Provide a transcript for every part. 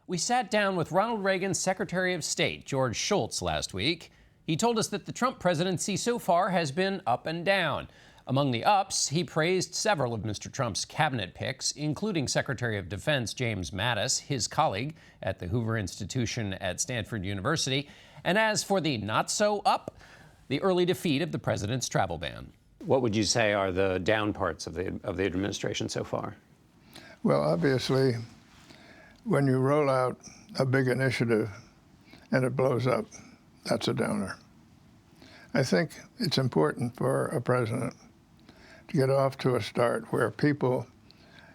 We sat down with Ronald Reagan's Secretary of State, George Shultz, last week. He told us that the Trump presidency so far has been up and down. Among the ups, he praised several of Mr. Trump's cabinet picks, including Secretary of Defense James Mattis, his colleague at the Hoover Institution at Stanford University. And as for the not-so-up, the early defeat of the president's travel ban. What would you say are the down parts of the administration so far? Well, obviously, when you roll out a big initiative and it blows up, that's a downer. I think it's important for a president to get off to a start where people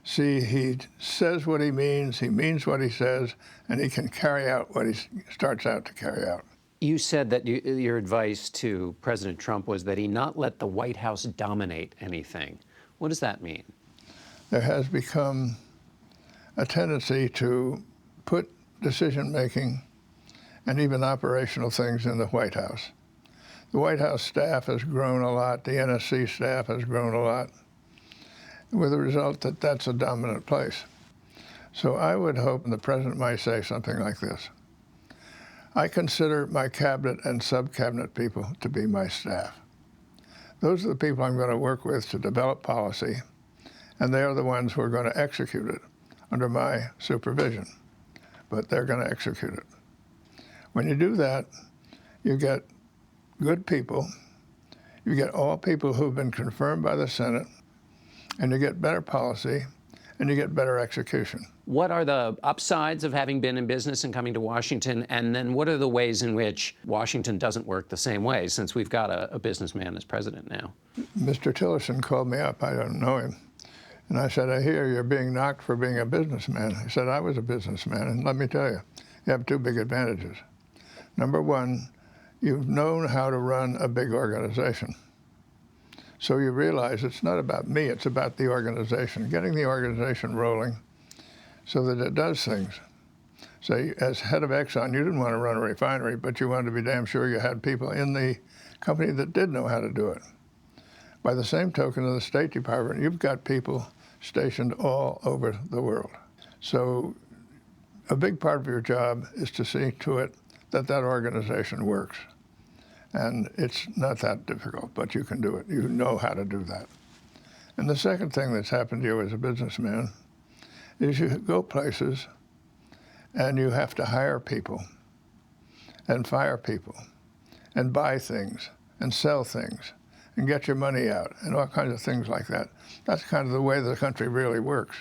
see he says what he means what he says, and he can carry out what he starts out to carry out. You said that your advice to President Trump was that he not let the White House dominate anything. What does that mean? There has become a tendency to put decision-making and even operational things in the White House. The White House staff has grown a lot. The NSC staff has grown a lot, with the result that that's a dominant place. So I would hope the president might say something like this: I consider my cabinet and sub-cabinet people to be my staff. Those are the people I'm going to work with to develop policy, and they are the ones who are going to execute it under my supervision. But they're going to execute it. When you do that, you get good people, you get all people who've been confirmed by the Senate, and you get better policy, and you get better execution. What are the upsides of having been in business and coming to Washington? And then what are the ways in which Washington doesn't work the same way, since we've got a businessman as president now? Mr. Tillerson called me up. I don't know him. And I said, I hear you're being knocked for being a businessman. He said, I was a businessman. And let me tell you, you have two big advantages. Number one, you've known how to run a big organization. So you realize it's not about me, it's about the organization, getting the organization rolling so that it does things. Say, as head of Exxon, you didn't want to run a refinery, but you wanted to be damn sure you had people in the company that did know how to do it. By the same token, in the State Department, you've got people stationed all over the world. So a big part of your job is to see to it that that organization works. And it's not that difficult, but you can do it. You know how to do that. And the second thing that's happened to you as a businessman is you go places and you have to hire people and fire people and buy things and sell things and get your money out and all kinds of things like that. That's kind of the way the country really works.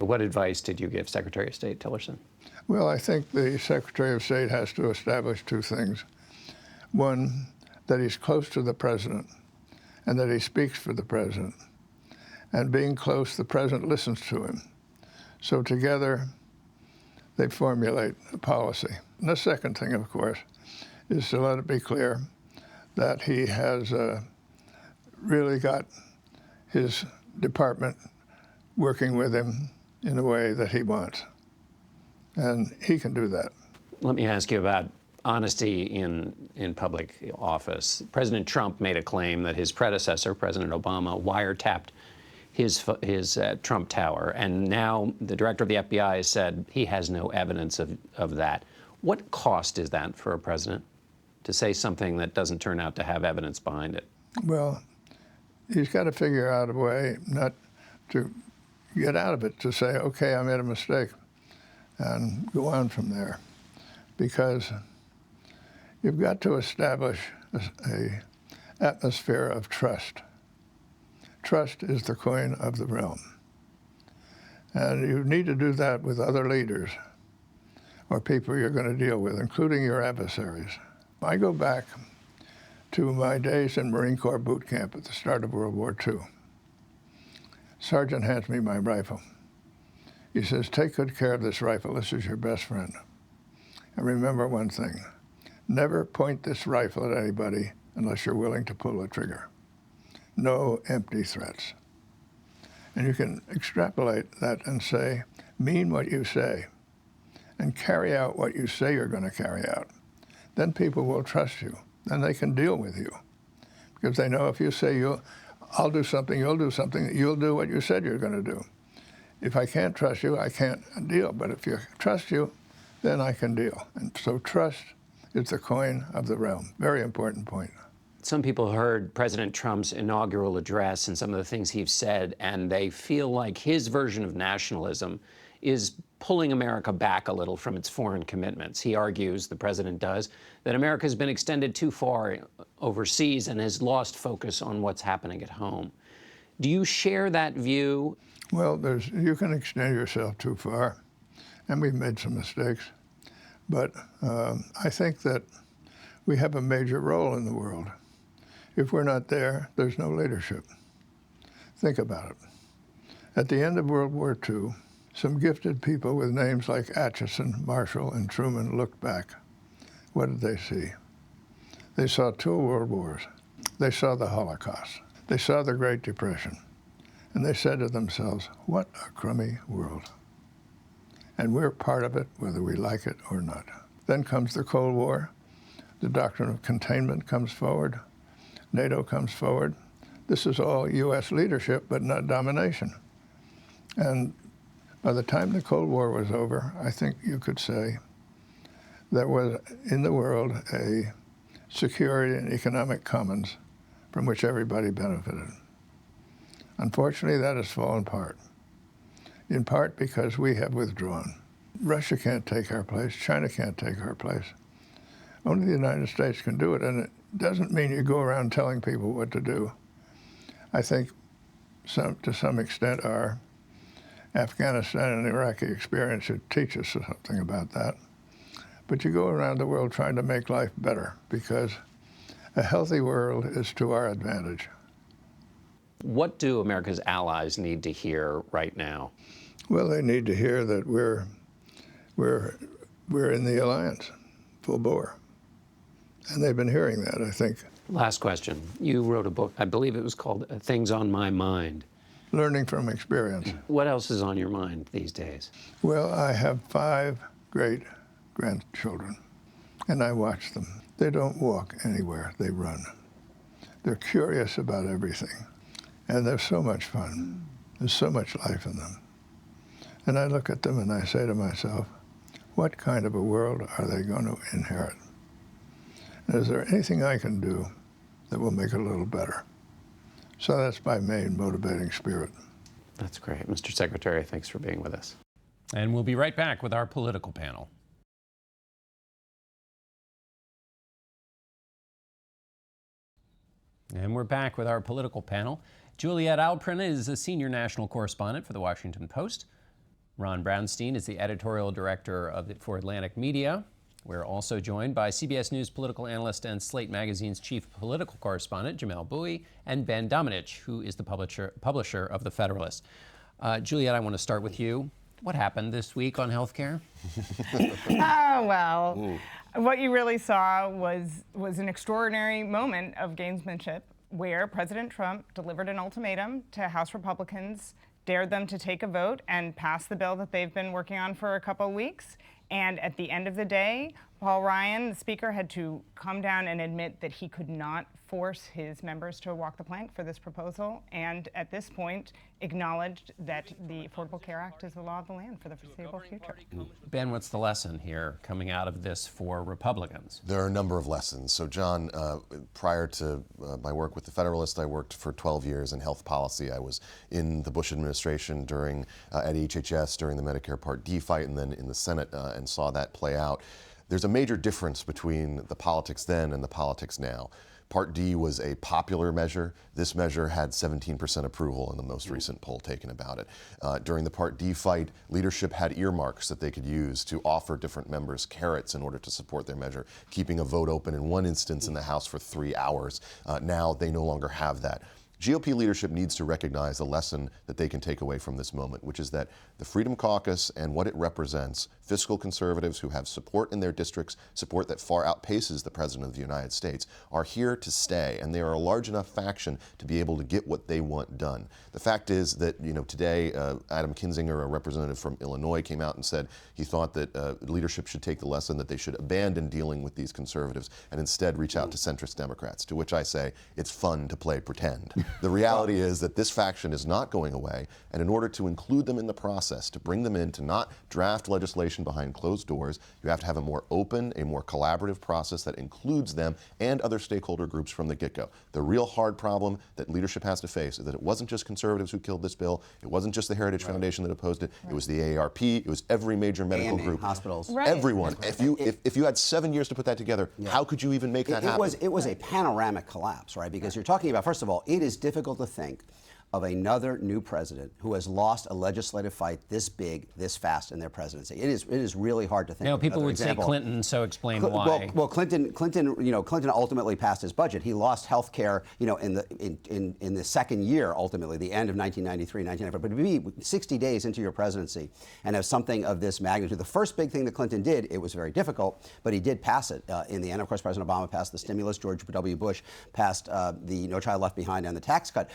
What advice did you give Secretary of State Tillerson? Well, I think the Secretary of State has to establish two things. One, that he's close to the president and that he speaks for the president. And being close, the president listens to him. So together, they formulate a policy. And the second thing, of course, is to let it be clear that he has really got his department working with him in a way that he wants. And he can do that. Let me ask you about honesty in public office. President Trump made a claim that his predecessor, President Obama, wiretapped his Trump Tower, and now the director of the FBI has said he has no evidence of that. What cost is that for a president to say something that doesn't turn out to have evidence behind it? Well, he's got to figure out a way not to get out of it, to say, okay, I made a mistake, and go on from there. Because you've got to establish an atmosphere of trust. Trust is the coin of the realm. And you need to do that with other leaders or people you're going to deal with, including your adversaries. I go back to my days in Marine Corps boot camp at the start of World War II. Sergeant hands me my rifle. He says, take good care of this rifle. This is your best friend. And remember one thing, never point this rifle at anybody unless you're willing to pull the trigger. No empty threats. And you can extrapolate that and say, mean what you say, and carry out what you say you're going to carry out. Then people will trust you. Then they can deal with you. Because they know if you say, I'll do something, you'll do something, you'll do what you said you're going to do. If I can't trust you, I can't deal. But if you trust you, then I can deal. And so trust is the coin of the realm. Very important point. Some people heard President Trump's inaugural address and some of the things he's said, and they feel like his version of nationalism is pulling America back a little from its foreign commitments. He argues, the president does, that America has been extended too far overseas and has lost focus on what's happening at home. Do you share that view? Well, you can extend yourself too far, and we've made some mistakes. But I think that we have a major role in the world. If we're not there, there's no leadership. Think about it. At the end of World War II, some gifted people with names like Atchison, Marshall, and Truman looked back. What did they see? They saw 2 world wars. They saw the Holocaust. They saw the Great Depression. And they said to themselves, what a crummy world. And we're part of it, whether we like it or not. Then comes the Cold War. The doctrine of containment comes forward. NATO comes forward. This is all U.S. leadership, but not domination. And by the time the Cold War was over, I think you could say there was in the world a security and economic commons from which everybody benefited. Unfortunately, that has fallen apart, in part because we have withdrawn. Russia can't take our place. China can't take our place. Only the United States can do it, and it doesn't mean you go around telling people what to do. I think to some extent our Afghanistan and Iraqi experience should teach us something about that. But you go around the world trying to make life better, because a healthy world is to our advantage. What do America's allies need to hear right now? Well, they need to hear that we're in the alliance, full bore. And they've been hearing that, I think. Last question. You wrote a book, I believe it was called Things on My Mind. Learning from experience. What else is on your mind these days? Well, I have 5 great-grandchildren, and I watch them. They don't walk anywhere, they run. They're curious about everything, and they're so much fun. There's so much life in them. And I look at them and I say to myself, what kind of a world are they going to inherit? And is there anything I can do that will make it a little better? So that's my main motivating spirit. That's great. Mr. Secretary, thanks for being with us. And we'll be right back with our political panel. And we're back with our political panel. Juliet Eilperin is a senior national correspondent for The Washington Post. Ron Brownstein is the editorial director for Atlantic Media. We're also joined by CBS News political analyst and Slate Magazine's chief political correspondent, Jamelle Bouie, and Ben Domenech, who is the publisher of The Federalist. Juliet, I want to start with you. What happened this week on healthcare? Oh, well, what you really saw was an extraordinary moment of gamesmanship where President Trump delivered an ultimatum to House Republicans, dared them to take a vote and pass the bill that they've been working on for a couple of weeks. And at the end of the day, Paul Ryan, the speaker, had to come down and admit that he could not force his members to walk the plank for this proposal, and at this point acknowledged that the Affordable Care Act is the law of the land for the foreseeable future. Ben, what's the lesson here coming out of this for Republicans? There are a number of lessons. So, John, prior to my work with the Federalist, I worked for 12 years in health policy. I was in the Bush administration at HHS during the Medicare Part D fight, and then in the Senate and saw that play out. There's a major difference between the politics then and the politics now. Part D was a popular measure. This measure had 17% approval in the most recent poll taken about it. During the Part D fight, leadership had earmarks that they could use to offer different members carrots in order to support their measure, keeping a vote open in one instance in the House for 3 hours. Now they no longer have that. GOP leadership needs to recognize the lesson that they can take away from this moment, which is that the Freedom Caucus and what it represents, fiscal conservatives who have support in their districts, support that far outpaces the President of the United States, are here to stay, and they are a large enough faction to be able to get what they want done. The fact is that, today Adam Kinzinger, a representative from Illinois, came out and said he thought that leadership should take the lesson that they should abandon dealing with these conservatives and instead reach out to centrist Democrats, to which I say it's fun to play pretend. The reality is that this faction is not going away, and in order to include them in the process, to bring them in, to not draft legislation behind closed doors, you have to have a more open, a more collaborative process that includes them and other stakeholder groups from the get-go. The real hard problem that leadership has to face is that it wasn't just conservatives who killed this bill, it wasn't just the Heritage Foundation that opposed it, it was the AARP, it was every major medical group. Hospitals. Everyone. If you had 7 years to put that together, how could you even make that happen? It was a panoramic collapse, right? Because you're talking about, first of all, it is difficult to think of another new president who has lost a legislative fight this big, this fast in their presidency. It is really hard to think. Now, of people another would example. say Clinton, so explain why. Well, Clinton ultimately passed his budget. He lost health care, in the second year, ultimately, the end of 1993, 1994. But to be 60 days into your presidency and have something of this magnitude, the first big thing that Clinton did, it was very difficult, but he did pass it in the end. Of course, President Obama passed the stimulus. George W. Bush passed the No Child Left Behind and the tax cut.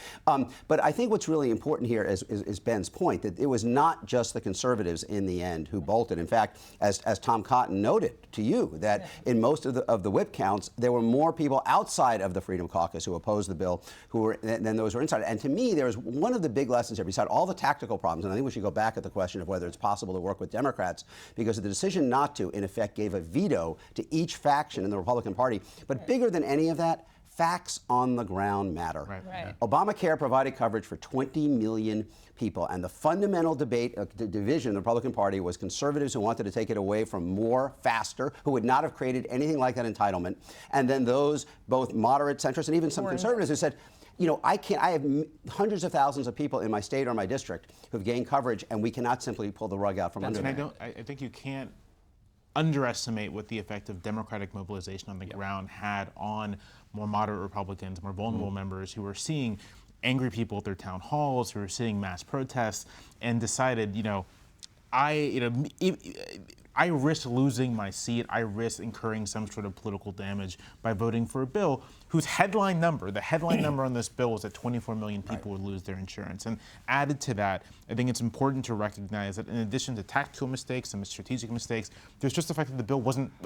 But I think what's really important here is Ben's point, that it was not just the conservatives in the end who bolted. In fact, as Tom Cotton noted to you, that in most of the whip counts, there were more people outside of the Freedom Caucus who opposed the bill than those who were inside. And to me, there was one of the big lessons here, beside all the tactical problems, and I think we should go back at the question of whether it's possible to work with Democrats, because the decision not to, in effect, gave a veto to each faction in the Republican Party. But bigger than any of that, facts on the ground matter. Right. Obamacare provided coverage for 20 million people, and the fundamental debate, the division in the Republican Party was conservatives who wanted to take it away from more faster, who would not have created anything like that entitlement, and then those both moderate centrists and even some conservatives who said, I have hundreds of thousands of people in my state or my district who've gained coverage, and we cannot simply pull the rug out from under them. I think you can't underestimate what the effect of Democratic mobilization on the ground had on more moderate Republicans, more vulnerable members who were seeing angry people at their town halls, who were seeing mass protests, and decided, I risk losing my seat. I risk incurring some sort of political damage by voting for a bill whose headline number on this bill was that 24 million people would lose their insurance. And added to that, I think it's important to recognize that in addition to tactical mistakes and strategic mistakes, there's just the fact that the bill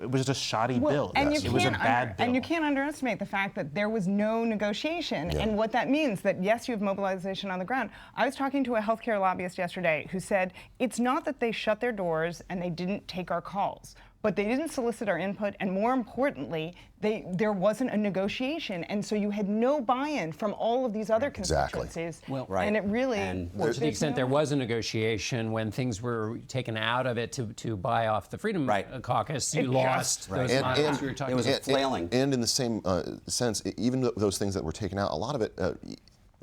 it was just a shoddy bill. And It was a bad bill. And you can't underestimate the fact that there was no negotiation and what that means, that yes, you have mobilization on the ground. I was talking to a healthcare lobbyist yesterday who said it's not that they shut their doors and they didn't take our calls, but they didn't solicit our input, and more importantly, there wasn't a negotiation, and so you had no buy-in from all of these other constituencies. Well, and it really, to the extent there was a negotiation, when things were taken out of it to buy off the Freedom Caucus, you lost those models we were talking about. It was flailing. And in the same sense, even those things that were taken out, a lot of it,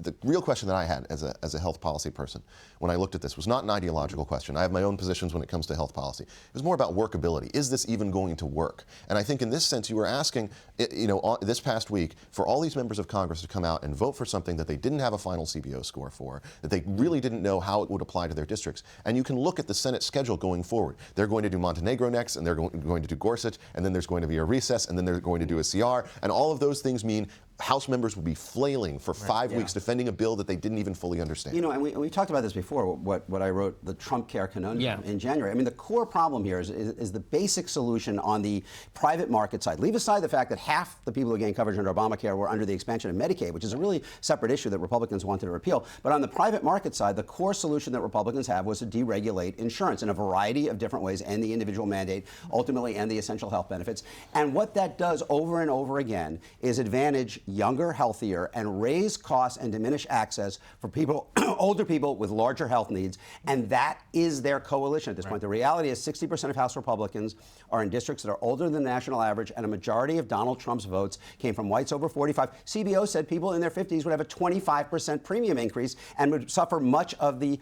the real question that I had as a health policy person when I looked at this was not an ideological question. I have my own positions when it comes to health policy. It was more about workability. Is this even going to work? And I think in this sense, you were asking, this past week, for all these members of Congress to come out and vote for something that they didn't have a final CBO score for, that they really didn't know how it would apply to their districts. And you can look at the Senate schedule going forward. They're going to do Montenegro next, and they're going to do Gorsuch, and then there's going to be a recess, and then they're going to do a CR. And all of those things mean House members will be flailing for 5 weeks defending a bill that they didn't even fully understand. And we talked about this before, what I wrote, the Trump Care Conundrum in January. I mean, the core problem here is the basic solution on the private market side. Leave aside the fact that half the people who gained coverage under Obamacare were under the expansion of Medicaid, which is a really separate issue that Republicans wanted to repeal. But on the private market side, the core solution that Republicans have was to deregulate insurance in a variety of different ways, and the individual mandate, ultimately, and the essential health benefits. And what that does over and over again is advantage younger, healthier, and raise costs and diminish access for people, older people with larger health needs. And that is their coalition at this point. The reality is 60% of House Republicans are in districts that are older than the national average, and a majority of Donald Trump's votes came from whites over 45. CBO said people in their 50s would have a 25% premium increase and would suffer much of the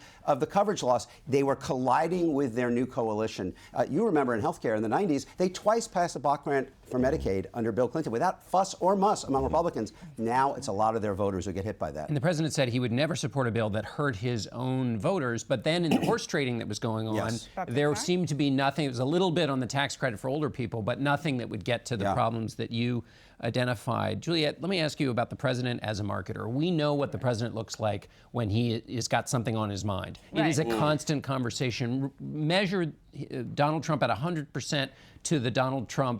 coverage loss. They were colliding with their new coalition. You remember in healthcare in the 90s, they twice passed a block grant for Medicaid under Bill Clinton without fuss or muss among Republicans. Now it's a lot of their voters who get hit by that. And the president said he would never support a bill that hurt his own voters. But then in the horse trading that was going on, there seemed to be nothing. It was a little bit on the tax credit for older people, but nothing that would get to the problems that you identified. Juliet, let me ask you about the president as a marketer. We know what the president looks like when he has got something on his mind. It is a constant conversation. Measure Donald Trump at 100% to the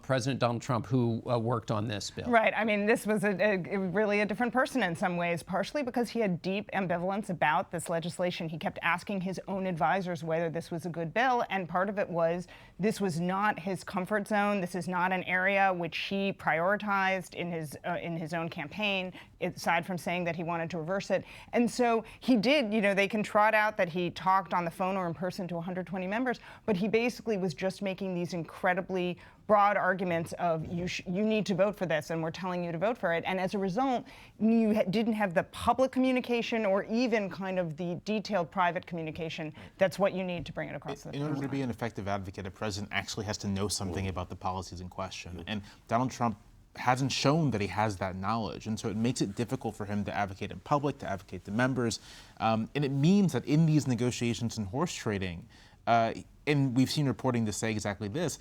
President Donald Trump, who worked on this bill. Right. I mean, this was really a different person in some ways, partially because he had deep ambivalence about this legislation. He kept asking his own advisors whether this was a good bill, and part of it was this was not his comfort zone. This is not an area which he prioritized in his own campaign, aside from saying that he wanted to reverse it. And so he did, they can trot out that he talked on the phone or in person to 120 members, but he basically was just making these incredibly broad arguments of you need to vote for this and we're telling you to vote for it. And as a result, you didn't have the public communication or even kind of the detailed private communication that's what you need to bring it across the In order to be an effective advocate, a president actually has to know something about the policies in question. And Donald Trump hasn't shown that he has that knowledge. And so it makes it difficult for him to advocate in public, to advocate to members. And it means that in these negotiations and horse trading, and we've seen reporting to say exactly this,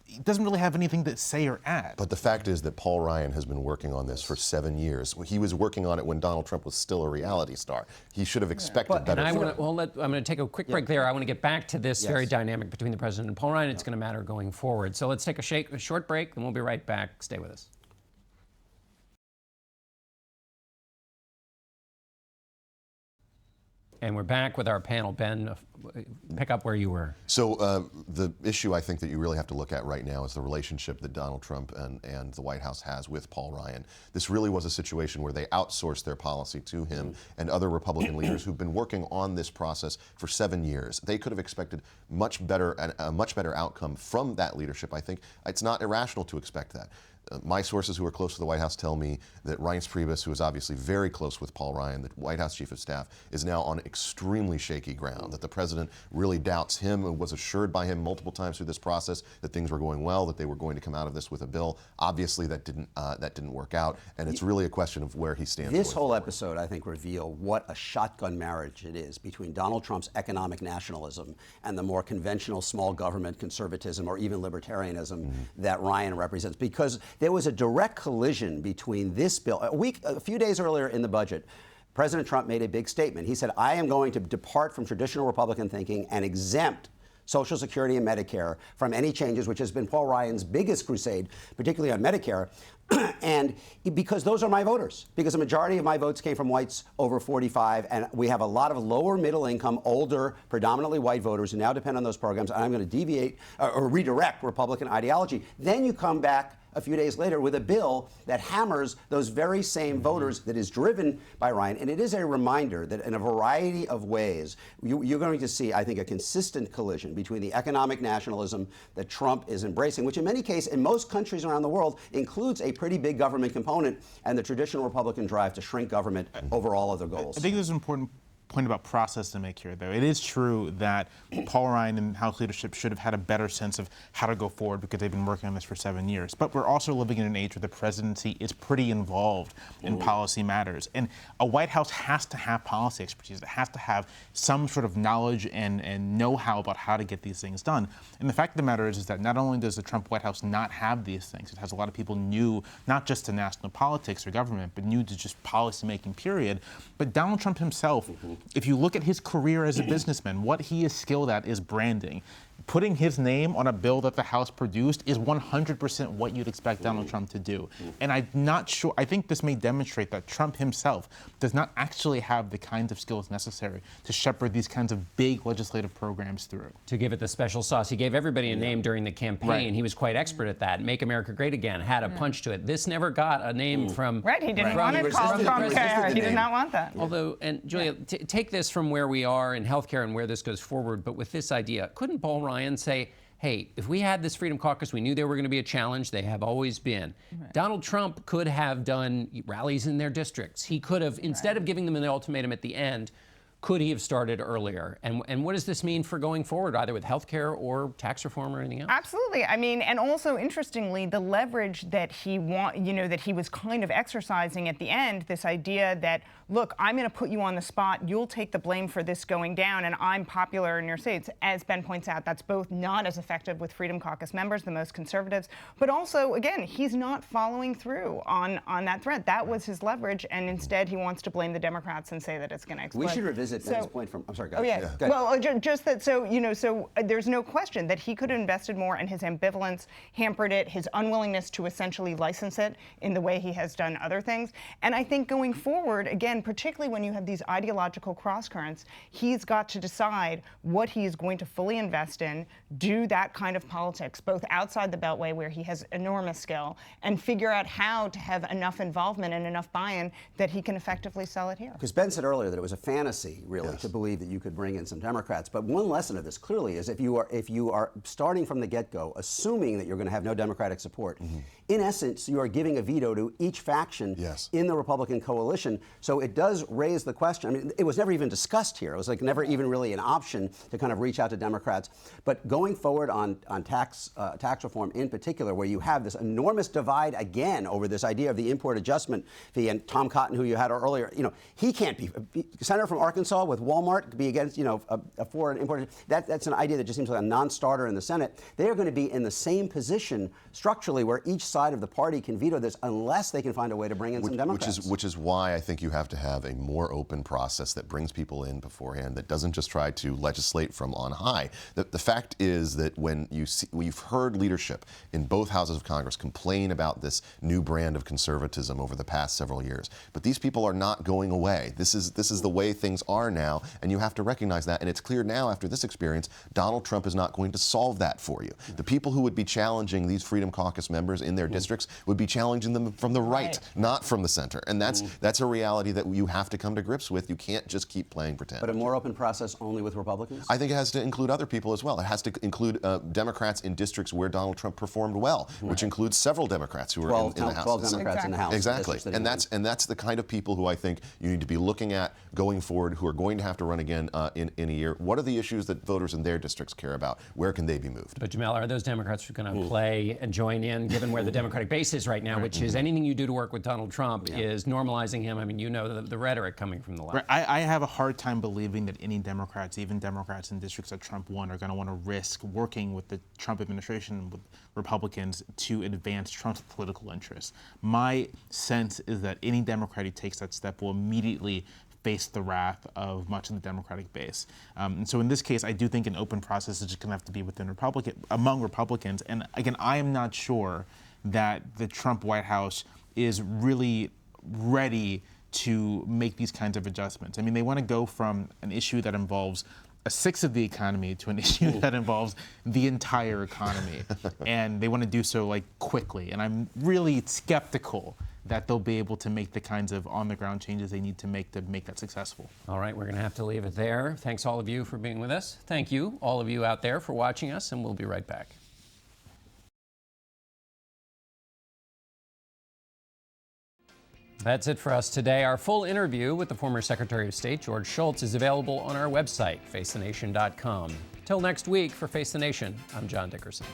he doesn't really have anything to say or add. But the fact is that Paul Ryan has been working on this for 7 years. He was working on it when Donald Trump was still a reality star. He should have expected better. I'm going to take a quick break there. I want to get back to this very dynamic between the president and Paul Ryan. It's going to matter going forward. So let's take a short break, and we'll be right back. Stay with us. And we're back with our panel. Ben, pick up where you were. So the issue I think that you really have to look at right now is the relationship that Donald Trump and the White House has with Paul Ryan. This really was a situation where they outsourced their policy to him and other Republican leaders who've been working on this process for 7 years. They could have expected a much better outcome from that leadership. I think it's not irrational to expect that. My sources who are close to the White House tell me that Reince Priebus, who is obviously very close with Paul Ryan, the White House chief of staff, is now on extremely shaky ground, that the president really doubts him and was assured by him multiple times through this process that things were going well, that they were going to come out of this with a bill. Obviously, that didn't work out, and it's really a question of where he stands. This whole episode, I think, revealed what a shotgun marriage it is between Donald Trump's economic nationalism and the more conventional small government conservatism or even libertarianism that Ryan represents, because there was a direct collision between this bill. A few days earlier in the budget, President Trump made a big statement. He said, I am going to depart from traditional Republican thinking and exempt Social Security and Medicare from any changes, which has been Paul Ryan's biggest crusade, particularly on Medicare. And because those are my voters, because a majority of my votes came from whites over 45, and we have a lot of lower middle income, older, predominantly white voters who now depend on those programs, and I'm going to deviate or redirect Republican ideology. Then you come back a few days later with a bill that hammers those very same voters, that is driven by Ryan. And it is a reminder that in a variety of ways, you're going to see, I think, a consistent collision between the economic nationalism that Trump is embracing, which in many cases, in most countries around the world, includes a pretty big government component, and the traditional Republican drive to shrink government over all other goals. I think there's an important point about process to make here, though. It is true that Paul Ryan and House leadership should have had a better sense of how to go forward because they've been working on this for 7 years. But we're also living in an age where the presidency is pretty involved in policy matters. And a White House has to have policy expertise. It has to have some sort of knowledge and know-how about how to get these things done. And the fact of the matter is that not only does the Trump White House not have these things, it has a lot of people new, not just to national politics or government, but new to just policymaking, period. But Donald Trump himself, if you look at his career as a businessman, what he is skilled at is branding. Putting his name on a bill that the House produced is 100% what you'd expect Donald Trump to do. And I'm not sure, I think this may demonstrate that Trump himself does not actually have the kinds of skills necessary to shepherd these kinds of big legislative programs through. To give it the special sauce. He gave everybody a name during the campaign. Right. He was quite expert at that. Make America Great Again, had a punch to it. This never got a name from... Right, he didn't want it called Trump Care. He did not want that. Although, and Julia, take this from where we are in healthcare and where this goes forward, but with this idea, couldn't Paul Ryan say, hey, if we had this Freedom Caucus, we knew they were going to be a challenge. They have always been. Right. Donald Trump could have done rallies in their districts. He could have, instead of giving them an ultimatum at the end, Could he have started earlier? And what does this mean for going forward, either with healthcare or tax reform or anything else? Absolutely. I mean, and also interestingly, the leverage that he that he was kind of exercising at the end, this idea that, look, I'm going to put you on the spot, you'll take the blame for this going down, and I'm popular in your states. As Ben points out, that's both not as effective with Freedom Caucus members, the most conservatives, but also, again, he's not following through on that threat. That was his leverage, and instead he wants to blame the Democrats and say that it's going to explode. We should revisit Ben's point from, I'm sorry, go ahead. Oh, yeah. Well, just that, so there's no question that he could have invested more, and his ambivalence hampered it, his unwillingness to essentially license it in the way he has done other things. And I think going forward, again, particularly when you have these ideological crosscurrents, he's got to decide what he is going to fully invest in, do that kind of politics, both outside the Beltway, where he has enormous skill, and figure out how to have enough involvement and enough buy-in that he can effectively sell it here. Because Ben said earlier that it was a fantasy, really, to believe that you could bring in some Democrats. But one lesson of this clearly is if you are starting from the get-go, assuming that you're going to have no Democratic support, in essence, you are giving a veto to each faction in the Republican coalition. So it does raise the question. I mean, it was never even discussed here. It was like never even really an option to kind of reach out to Democrats. But going forward on tax reform in particular, where you have this enormous divide again over this idea of the import adjustment fee, and Tom Cotton, who you had earlier, he can't be senator from Arkansas with Walmart to be against, a foreign import. That's an idea that just seems like a non-starter in the Senate. They are going to be in the same position structurally where each side of the party can veto this unless they can find a way to bring in some Democrats. Which is why I think you have to have a more open process that brings people in beforehand, that doesn't just try to legislate from on high. The fact is that when you've heard leadership in both houses of Congress complain about this new brand of conservatism over the past several years, but these people are not going away. This is the way things are now, and you have to recognize that. And it's clear now after this experience, Donald Trump is not going to solve that for you. The people who would be challenging these Freedom Caucus members in their districts would be challenging them from the right, not from the center. And that's a reality that you have to come to grips with. You can't just keep playing pretend. But a more open process only with Republicans? I think it has to include other people as well. It has to include Democrats in districts where Donald Trump performed well, which includes several Democrats who are in the House. 12 Democrats in the House. Exactly. And that's the kind of people who I think you need to be looking at going forward, who are going to have to run again in a year. What are the issues that voters in their districts care about? Where can they be moved? But Jamelle, are those Democrats who are going to play and join in, given where the Democratic base is right now, which is anything you do to work with Donald Trump is normalizing him? I mean, the rhetoric coming from the left. Right. I have a hard time believing that any Democrats, even Democrats in districts that Trump won, are going to want to risk working with the Trump administration, with Republicans, to advance Trump's political interests. My sense is that any Democrat who takes that step will immediately face the wrath of much of the Democratic base. And so in this case, I do think an open process is just going to have to be among Republicans. And again, I am not sure that the Trump White House is really ready to make these kinds of adjustments. I mean, they want to go from an issue that involves a sixth of the economy to an issue that involves the entire economy. And they want to do so quickly. And I'm really skeptical that they'll be able to make the kinds of on-the-ground changes they need to make that successful. All right, we're going to have to leave it there. Thanks all of you for being with us. Thank you, all of you out there, for watching us, and we'll be right back. That's it for us today. Our full interview with the former Secretary of State, George Shultz, is available on our website, facethenation.com. Till next week, for Face the Nation, I'm John Dickerson.